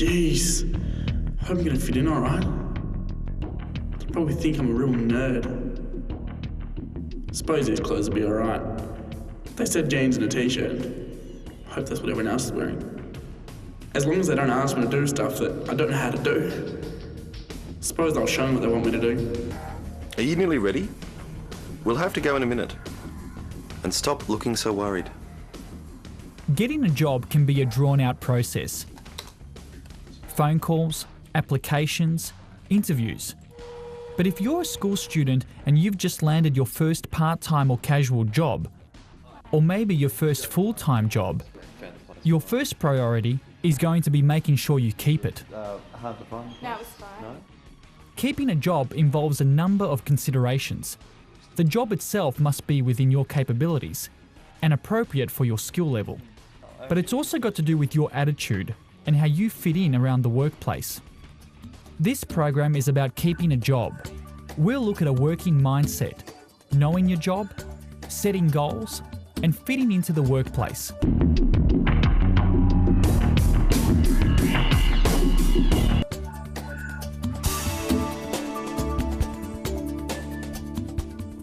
Jeez. Hope I'm gonna fit in alright. They'll probably think I'm a real nerd. Suppose these clothes will be alright. They said jeans and a t-shirt. Hope that's what everyone else is wearing. As long as they don't ask me to do stuff that I don't know how to do. Suppose I'll show them what they want me to do. Are you nearly ready? We'll have to go in a minute. And stop looking so worried. Getting a job can be a drawn-out process. Phone calls, applications, interviews. But if you're a school student and you've just landed your first part-time or casual job, or maybe your first full-time job, your first priority is going to be making sure you keep it. Hard to find? No, it's fine. No? Keeping a job involves a number of considerations. The job itself must be within your capabilities and appropriate for your skill level. But it's also got to do with your attitude and how you fit in around the workplace. This program is about keeping a job. We'll look at a working mindset, knowing your job, setting goals, and fitting into the workplace.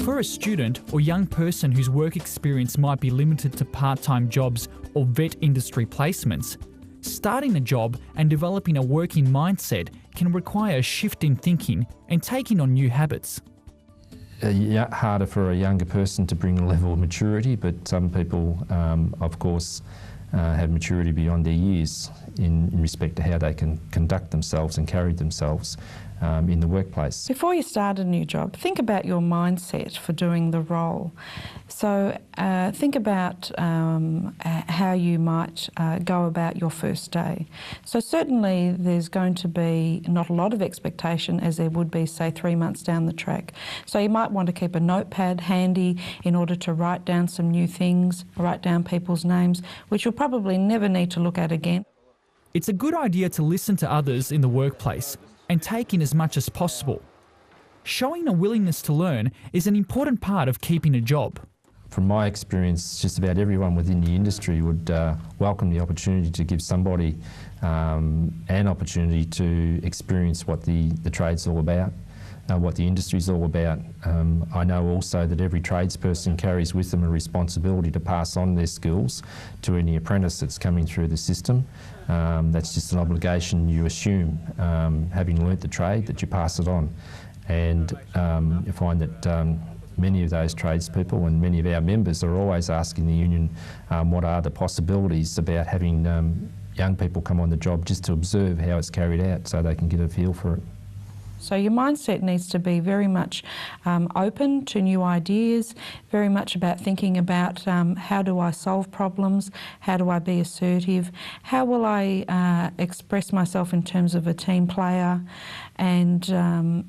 For a student or young person whose work experience might be limited to part-time jobs or vet industry placements, starting a job and developing a working mindset can require a shift in thinking and taking on new habits. Harder for a younger person to bring a level of maturity, but some people, of course, have maturity beyond their years in respect to how they can conduct themselves and carry themselves in the workplace. Before you start a new job, think about your mindset for doing the role. So think about how you might go about your first day. So certainly there's going to be not a lot of expectation as there would be, say, 3 months down the track. So you might want to keep a notepad handy in order to write down some new things, write down people's names, which you'll probably never need to look at again. It's a good idea to listen to others in the workplace and take in as much as possible. Showing a willingness to learn is an important part of keeping a job. From my experience, just about everyone within the industry would welcome the opportunity to give somebody an opportunity to experience what the trade's all about, what the industry's all about. I know also that every tradesperson carries with them a responsibility to pass on their skills to any apprentice that's coming through the system. That's just an obligation you assume, having learnt the trade, that you pass it on. And you find that many of those tradespeople and many of our members are always asking the union what are the possibilities about having young people come on the job just to observe how it's carried out so they can get a feel for it. So your mindset needs to be very much open to new ideas, very much about thinking about how do I solve problems, how do I be assertive, how will I express myself in terms of a team player, and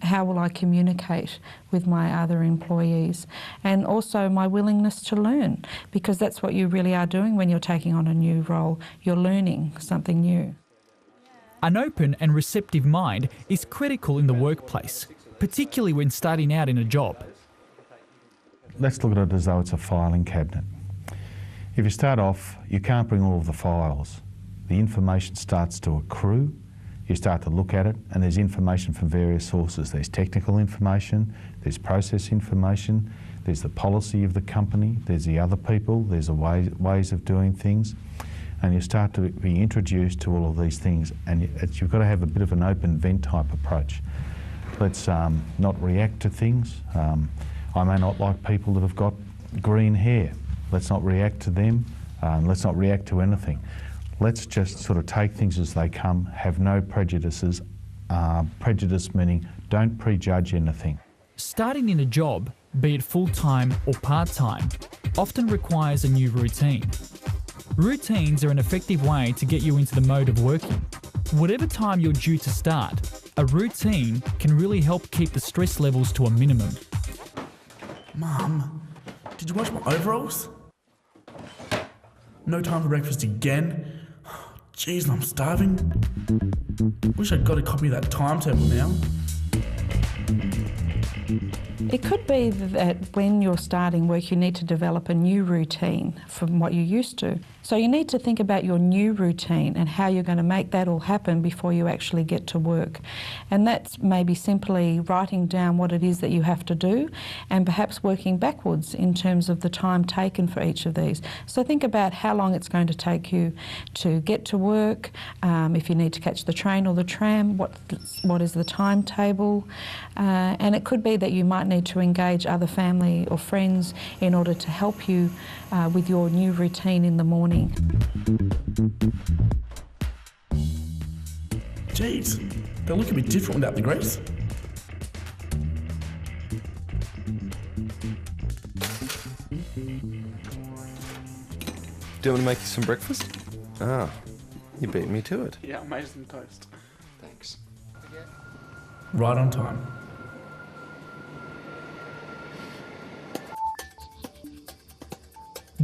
how will I communicate with my other employees, and also my willingness to learn, because that's what you really are doing when you're taking on a new role. You're learning something new. An open and receptive mind is critical in the workplace, particularly when starting out in a job. Let's look at it as though it's a filing cabinet. If you start off, you can't bring all of the files. The information starts to accrue, you start to look at it, and there's information from various sources. There's technical information, there's process information, there's the policy of the company, there's the other people, there's the ways of doing things. And you start to be introduced to all of these things, and you've got to have a bit of an open vent type approach. Let's not react to things. I may not like people that have got green hair. Let's not react to them. Let's not react to anything. Let's just sort of take things as they come, have no prejudices. Prejudice meaning don't prejudge anything. Starting in a job, be it full-time or part-time, often requires a new routine. Routines are an effective way to get you into the mode of working. Whatever time you're due to start, a routine can really help keep the stress levels to a minimum. Mum, did you wash my overalls? No time for breakfast again? Jeez, I'm starving. Wish I'd got a copy of that timetable now. It could be that when you're starting work you need to develop a new routine from what you're used to. So you need to think about your new routine and how you're going to make that all happen before you actually get to work. And that's maybe simply writing down what it is that you have to do and perhaps working backwards in terms of the time taken for each of these. So think about how long it's going to take you to get to work, if you need to catch the train or the tram, what is the timetable, and it could be that you might need to engage other family or friends in order to help you with your new routine in the morning. Jeez, they look a bit different without the grease. Do you want to make you some breakfast? Ah, you beat me to it. Yeah, amazing toast. Thanks. Right on time.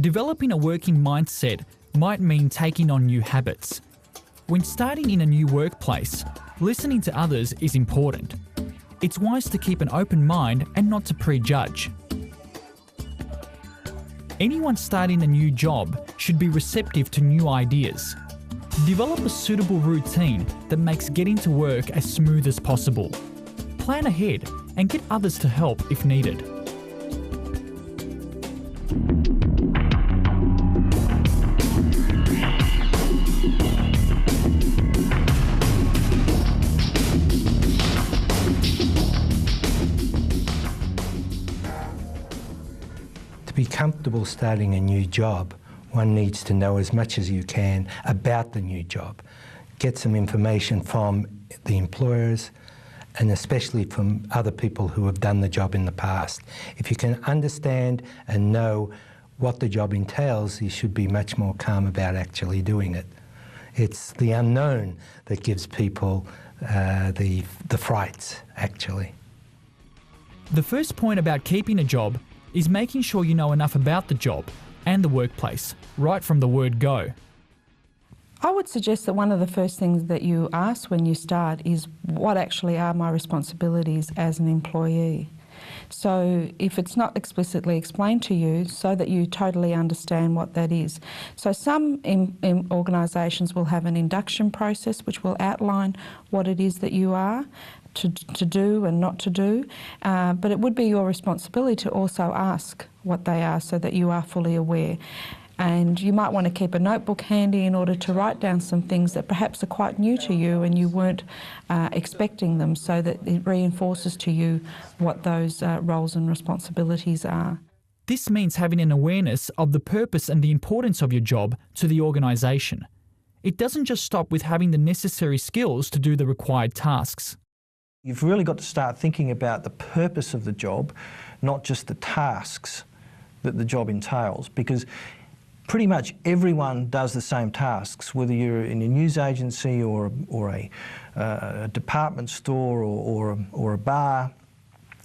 Developing a working mindset might mean taking on new habits. When starting in a new workplace, listening to others is important. It's wise to keep an open mind and not to prejudge. Anyone starting a new job should be receptive to new ideas. Develop a suitable routine that makes getting to work as smooth as possible. Plan ahead and get others to help if needed. To be comfortable starting a new job, one needs to know as much as you can about the new job. Get some information from the employers and especially from other people who have done the job in the past. If you can understand and know what the job entails, you should be much more calm about actually doing it. It's the unknown that gives people the frights, actually. The first point about keeping a job is making sure you know enough about the job and the workplace, right from the word go. I would suggest that one of the first things that you ask when you start is what actually are my responsibilities as an employee. So if it's not explicitly explained to you, so that you totally understand what that is. So some organisations will have an induction process which will outline what it is that you are to do and not to do, but it would be your responsibility to also ask what they are so that you are fully aware. And you might want to keep a notebook handy in order to write down some things that perhaps are quite new to you and you weren't expecting them, so that it reinforces to you what those roles and responsibilities are. This means having an awareness of the purpose and the importance of your job to the organisation. It doesn't just stop with having the necessary skills to do the required tasks. You've really got to start thinking about the purpose of the job, not just the tasks that the job entails, because pretty much everyone does the same tasks, whether you're in a news agency or a department store or a bar.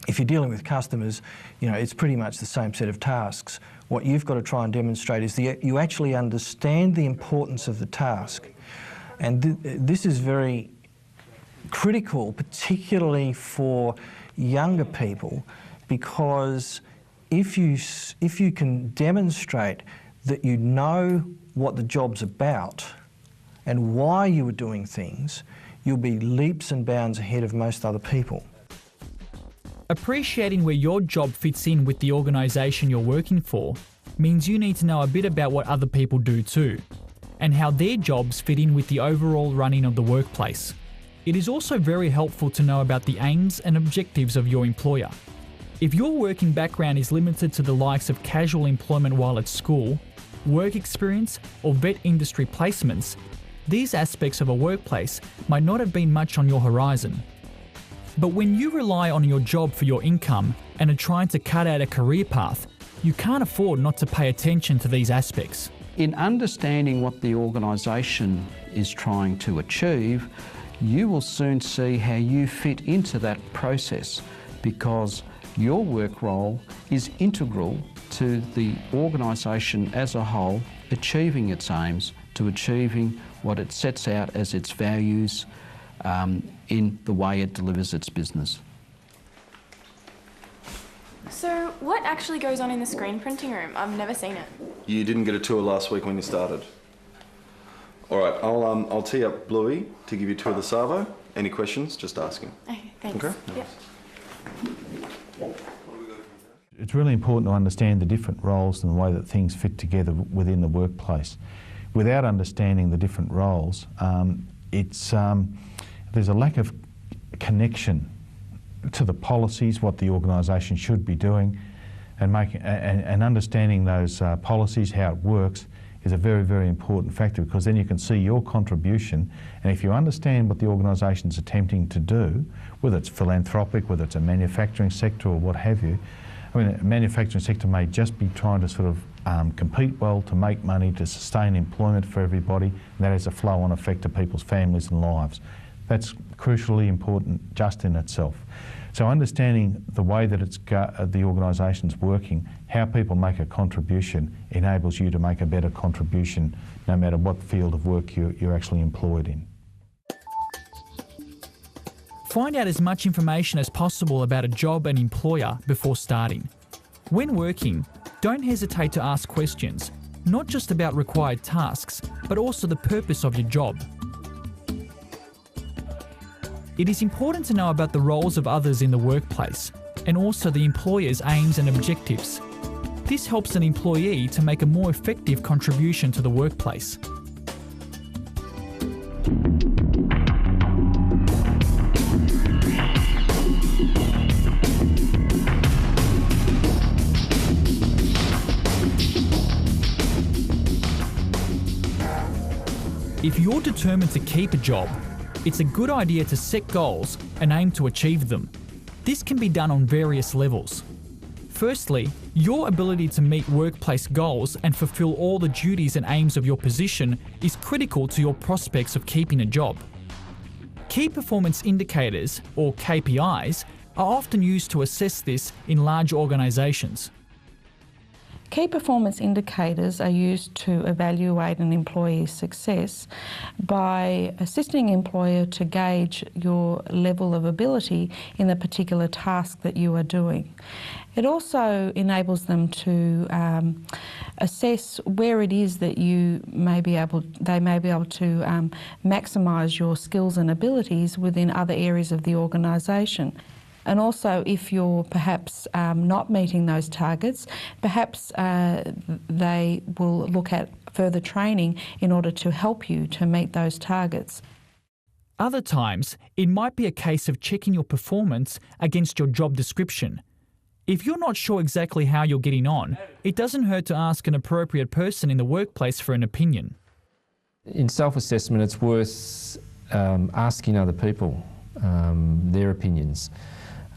If you're dealing with customers, you know, it's pretty much the same set of tasks. What you've got to try and demonstrate is that you actually understand the importance of the task. And this is very critical, particularly for younger people, because if you can demonstrate that you know what the job's about and why you are doing things, you'll be leaps and bounds ahead of most other people. Appreciating where your job fits in with the organisation you're working for means you need to know a bit about what other people do too, and how their jobs fit in with the overall running of the workplace. It is also very helpful to know about the aims and objectives of your employer. If your working background is limited to the likes of casual employment while at school, work experience, or vet industry placements, these aspects of a workplace might not have been much on your horizon. But when you rely on your job for your income and are trying to cut out a career path, you can't afford not to pay attention to these aspects. In understanding what the organisation is trying to achieve, you will soon see how you fit into that process, because your work role is integral to the organisation as a whole achieving its aims, to achieving what it sets out as its values in the way it delivers its business. So what actually goes on in the screen printing room? I've never seen it. You didn't get a tour last week when you started. All right, I'll tee up Bluey to give you a tour of the Savo. Any questions, just ask him. Okay, thanks. Okay? Yep. It's really important to understand the different roles and the way that things fit together within the workplace. Without understanding the different roles, there's a lack of connection to the policies, what the organisation should be doing, and understanding those policies, how it works, is a very, very important factor, because then you can see your contribution, and if you understand what the organisation's attempting to do, whether it's philanthropic, whether it's a manufacturing sector or what have you. I mean, a manufacturing sector may just be trying to sort of compete well, to make money, to sustain employment for everybody, and that has a flow-on effect to people's families and lives. That's crucially important just in itself. So understanding the way that the organisation's working, how people make a contribution, enables you to make a better contribution no matter what field of work you're actually employed in. Find out as much information as possible about a job and employer before starting. When working, don't hesitate to ask questions, not just about required tasks, but also the purpose of your job. It is important to know about the roles of others in the workplace, and also the employer's aims and objectives. This helps an employee to make a more effective contribution to the workplace. If you're determined to keep a job, it's a good idea to set goals and aim to achieve them. This can be done on various levels. Firstly, your ability to meet workplace goals and fulfill all the duties and aims of your position is critical to your prospects of keeping a job. Key performance indicators, or KPIs, are often used to assess this in large organisations. Key performance indicators are used to evaluate an employee's success by assisting an employer to gauge your level of ability in the particular task that you are doing. It also enables them to assess where it is that they may be able to maximise your skills and abilities within other areas of the organisation. And also, if you're perhaps not meeting those targets, perhaps they will look at further training in order to help you to meet those targets. Other times, it might be a case of checking your performance against your job description. If you're not sure exactly how you're getting on, it doesn't hurt to ask an appropriate person in the workplace for an opinion. In self-assessment, it's worth asking other people their opinions.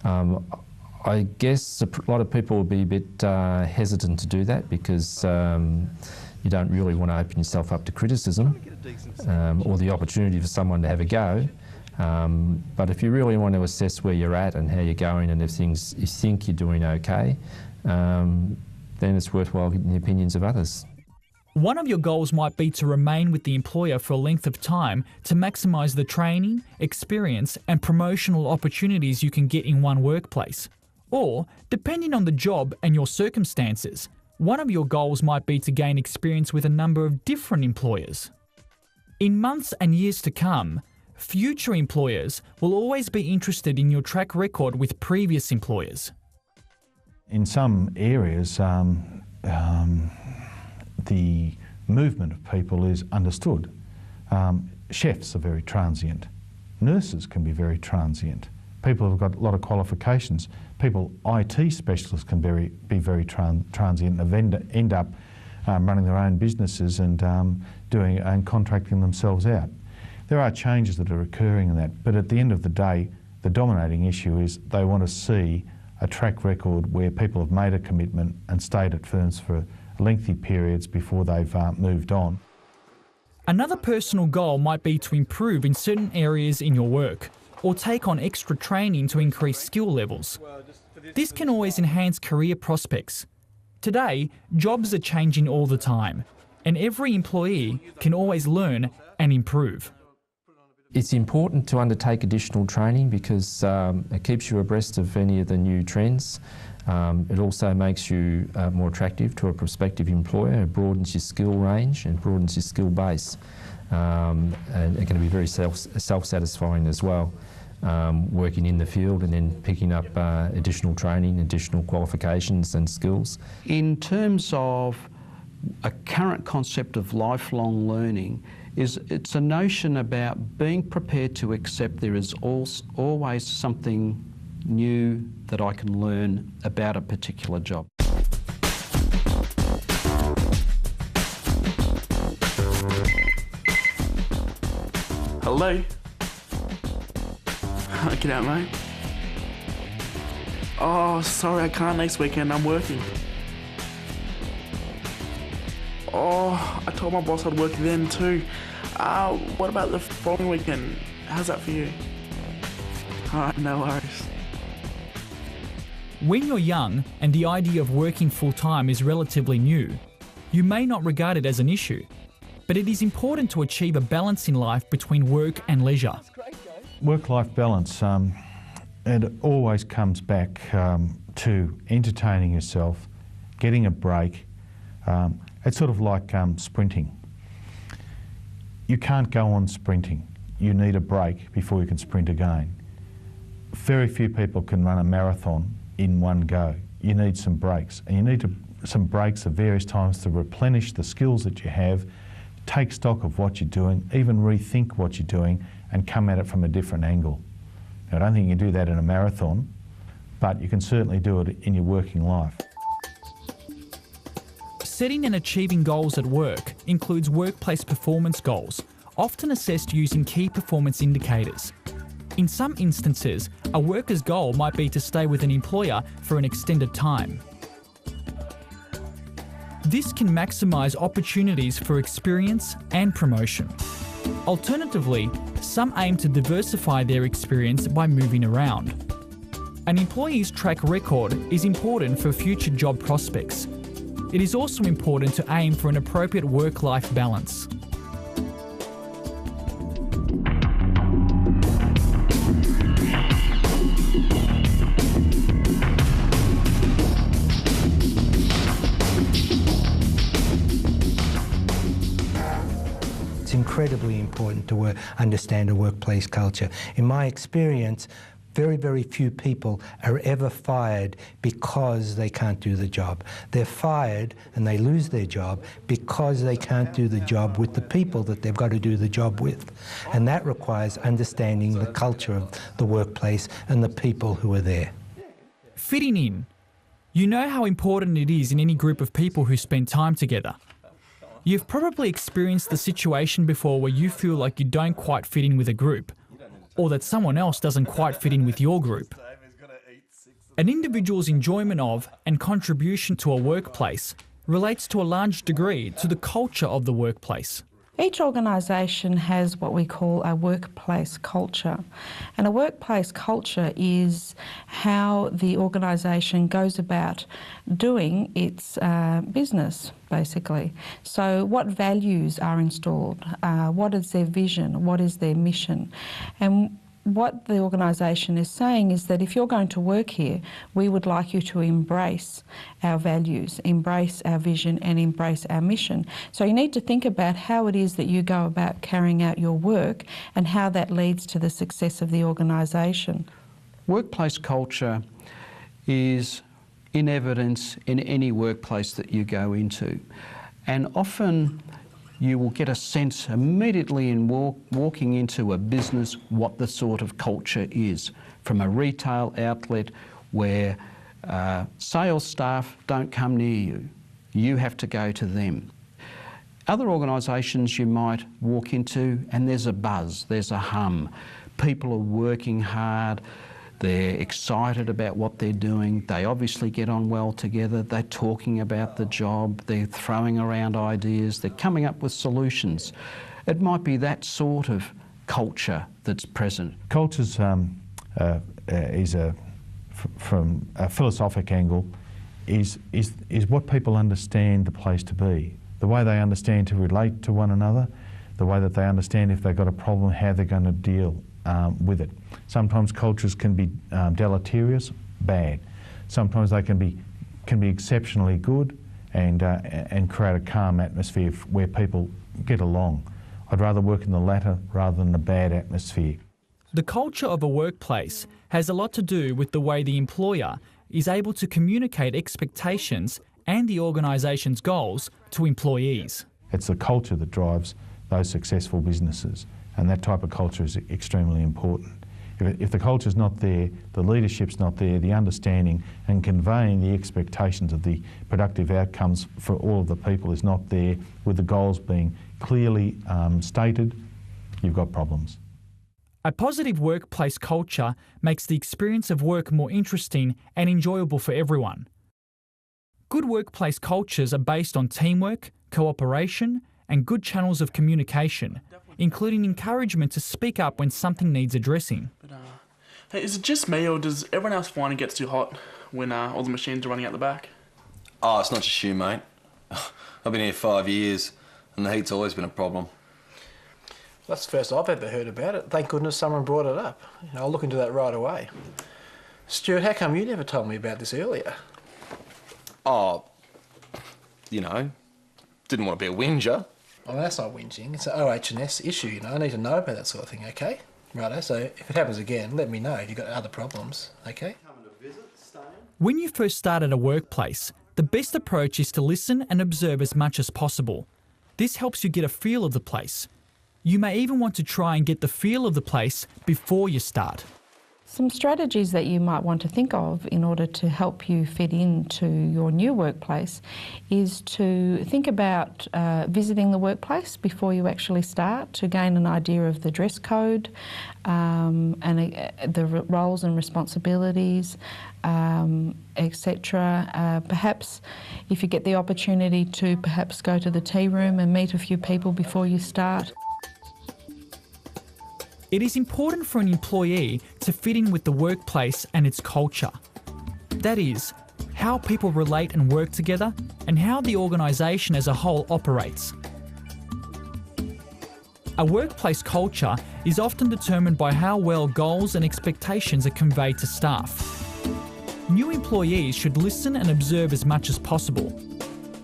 I guess a lot of people will be a bit hesitant to do that because you don't really want to open yourself up to criticism or the opportunity for someone to have a go. But if you really want to assess where you're at and how you're going, and if you think you're doing okay, then it's worthwhile getting the opinions of others. One of your goals might be to remain with the employer for a length of time to maximise the training, experience and promotional opportunities you can get in one workplace. Or, depending on the job and your circumstances, one of your goals might be to gain experience with a number of different employers. In months and years to come, future employers will always be interested in your track record with previous employers. In some areas, the movement of people is understood. Chefs are very transient. Nurses can be very transient. People who've got a lot of qualifications. IT specialists can be very transient and end up running their own businesses and contracting themselves out. There are changes that are occurring in that, but at the end of the day, the dominating issue is they want to see a track record where people have made a commitment and stayed at firms for lengthy periods before they've moved on. Another personal goal might be to improve in certain areas in your work, or take on extra training to increase skill levels. This can always enhance career prospects. Today, jobs are changing all the time, and every employee can always learn and improve. It's important to undertake additional training because it keeps you abreast of any of the new trends. It also makes you more attractive to a prospective employer. It broadens your skill range and broadens your skill base. And it can be very self-satisfying as well, working in the field and then picking up additional training, additional qualifications and skills. In terms of a current concept of lifelong learning, it's a notion about being prepared to accept there is always something new that I can learn about a particular job. Hello? Get out, mate. Oh, sorry, I can't next weekend. I'm working. Oh, I told my boss I'd work then too. What about the following weekend? How's that for you? Alright, no worries. When you're young and the idea of working full-time is relatively new, you may not regard it as an issue, but it is important to achieve a balance in life between work and leisure. Work-life balance, it always comes back to entertaining yourself, getting a break. It's sort of like sprinting. You can't go on sprinting. You need a break before you can sprint again. Very few people can run a marathon in one go. You need some breaks, and you need some breaks at various times to replenish the skills that you have, take stock of what you're doing, even rethink what you're doing, and come at it from a different angle. Now, I don't think you can do that in a marathon, but you can certainly do it in your working life. Setting and achieving goals at work includes workplace performance goals, often assessed using key performance indicators. In some instances, a worker's goal might be to stay with an employer for an extended time. This can maximise opportunities for experience and promotion. Alternatively, some aim to diversify their experience by moving around. An employee's track record is important for future job prospects. It is also important to aim for an appropriate work-life balance. It's incredibly important to understand a workplace culture. In my experience, very, very few people are ever fired because they can't do the job. They're fired and they lose their job because they can't do the job with the people that they've got to do the job with. And that requires understanding the culture of the workplace and the people who are there. Fitting in. You know how important it is in any group of people who spend time together. You've probably experienced the situation before where you feel like you don't quite fit in with a group, or that someone else doesn't quite fit in with your group. An individual's enjoyment of and contribution to a workplace relates to a large degree to the culture of the workplace. Each organisation has what we call a workplace culture, and a workplace culture is how the organisation goes about doing its business, basically. So what values are installed, what is their vision, what is their mission, and what the organisation is saying is that if you're going to work here, we would like you to embrace our values, embrace our vision and embrace our mission. So you need to think about how it is that you go about carrying out your work and how that leads to the success of the organisation. Workplace culture is in evidence in any workplace that you go into, and often you will get a sense immediately in walking into a business what the sort of culture is. From a retail outlet where sales staff don't come near you, you have to go to them. Other organisations you might walk into and there's a buzz, there's a hum. People are working hard, they're excited about what they're doing, they obviously get on well together, they're talking about the job, they're throwing around ideas, they're coming up with solutions. It might be that sort of culture that's present. Cultures from a philosophic angle is what people understand the place to be, the way they understand to relate to one another, the way that they understand if they've got a problem, how they're going to deal with it. Sometimes cultures can be deleterious, bad. sometimes they can be exceptionally good and create a calm atmosphere where people get along. I'd rather work in the latter rather than a bad atmosphere. The culture of a workplace has a lot to do with the way the employer is able to communicate expectations and the organisation's goals to employees. It's the culture that drives those successful businesses, and that type of culture is extremely important. If the culture's not there, the leadership's not there, the understanding and conveying the expectations of the productive outcomes for all of the people is not there, with the goals being clearly stated, you've got problems. A positive workplace culture makes the experience of work more interesting and enjoyable for everyone. Good workplace cultures are based on teamwork, cooperation, and good channels of communication, including encouragement to speak up when something needs addressing. Hey, is it just me, or does everyone else find it gets too hot when all the machines are running out the back? Oh, it's not just you, mate. I've been here 5 years, and the heat's always been a problem. That's the first I've ever heard about it. Thank goodness someone brought it up. I'll look into that right away. Stuart, how come you never told me about this earlier? Oh, you know, didn't want to be a whinger. Well, that's not whinging. It's an OH&S issue, I need to know about that sort of thing, okay? Righto, so if it happens again, let me know if you've got other problems, okay? When you first start at a workplace, the best approach is to listen and observe as much as possible. This helps you get a feel of the place. You may even want to try and get the feel of the place before you start. Some strategies that you might want to think of in order to help you fit into your new workplace is to think about visiting the workplace before you actually start, to gain an idea of the dress code and the roles and responsibilities, etc. Perhaps if you get the opportunity to perhaps go to the tea room and meet a few people before you start. It is important for an employee to fit in with the workplace and its culture. That is, how people relate and work together, and how the organisation as a whole operates. A workplace culture is often determined by how well goals and expectations are conveyed to staff. New employees should listen and observe as much as possible.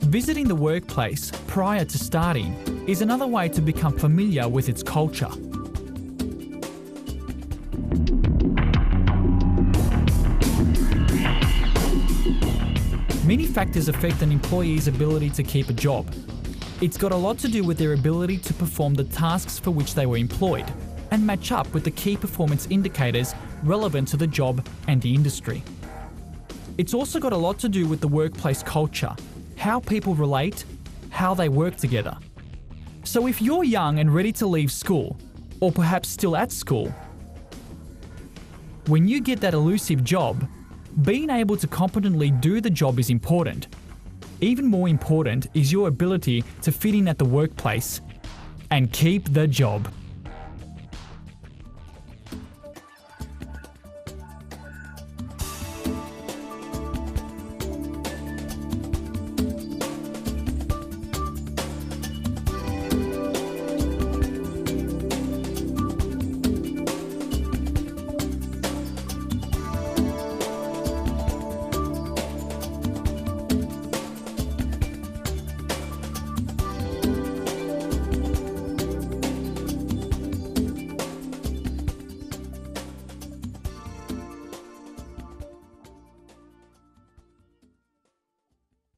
Visiting the workplace prior to starting is another way to become familiar with its culture. Many factors affect an employee's ability to keep a job. It's got a lot to do with their ability to perform the tasks for which they were employed and match up with the key performance indicators relevant to the job and the industry. It's also got a lot to do with the workplace culture, how people relate, how they work together. So if you're young and ready to leave school, or perhaps still at school, when you get that elusive job, being able to competently do the job is important. Even more important is your ability to fit in at the workplace and keep the job.